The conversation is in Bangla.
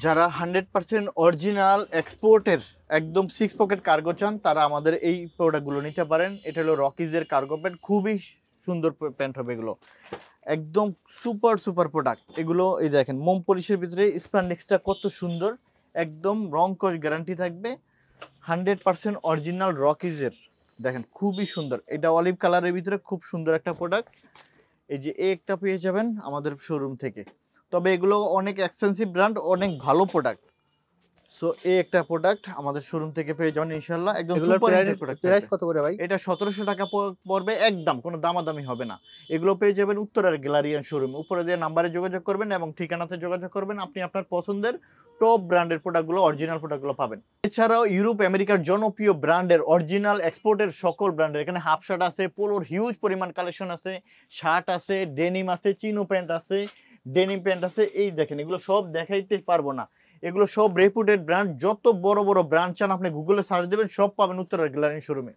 যারা 100% অরিজিনাল এক্সপোর্টের একদম 6 পকেট কার্গো চান তারা আমাদের এই প্রোডাক্টগুলো নিতে পারেন। এটা হলো রকিজের কার্গো প্যান্ট, খুবই সুন্দর প্যান্ট হবে এগুলো, একদম সুপার সুপার প্রোডাক্ট এগুলো। এই দেখেন মোম পলিশের ভিতরে স্প্যান্ডেক্সটা কত সুন্দর, একদম রং কস গ্যারান্টি থাকবে, 100% অরিজিনাল রকিজের। দেখেন খুবই সুন্দর, এটা অলিভ কালারের ভিতরে খুব সুন্দর একটা প্রোডাক্ট। এই যে একটা পেয়ে যাবেন আমাদের শোরুম থেকে, তবে এগুলো অনেক এক্সপেন্সিভ ব্র্যান্ড, অনেক ভালো প্রোডাক্ট। সো এই একটা প্রোডাক্ট আমাদের শোরুম থেকে পেয়ে যাবেন ইনশাআল্লাহ, একদম এগুলোর সুপার হিটের প্রোডাক্ট প্রাইস থাকবে। কত করে ভাই? এটা 1700 টাকা পড়বে একদম, কোনো দামাদামি হবে না। এগুলো পেয়ে যাবেন উত্তরার গ্যালারিয়ান শোরুমে, উপরে দিয়ে নাম্বারে যোগাযোগ করবেন এবং ঠিকানাতে যোগাযোগ করবেন, আপনি আপনার পছন্দের টপ ব্র্যান্ডের প্রোডাক্টগুলো, অরিজিনাল প্রোডাক্টগুলো পাবেন। এছাড়াও ইউরোপ আমেরিকার জনপ্রিয় ব্র্যান্ডের অরিজিনাল এক্সপোর্টের সকল ব্র্যান্ডের এখানে হাফ শার্ট আছে, পোলোর হিউজ পরিমাণ কালেকশন আছে, শার্ট আছে, ডেনিম আছে, চিনো প্যান্ট আছে, ডেনিম প্যান্ট আছে। এই দেখেন এগুলো সব দেখাইতে পারবো না, এগুলো সব রেপুটেড ব্র্যান্ড। যত বড় বড় ব্র্যান্ড চান আপনি গুগলে সার্চ দেবেন, সব পাবেন উত্তরার গ্যালারিয়ান শোরুমে।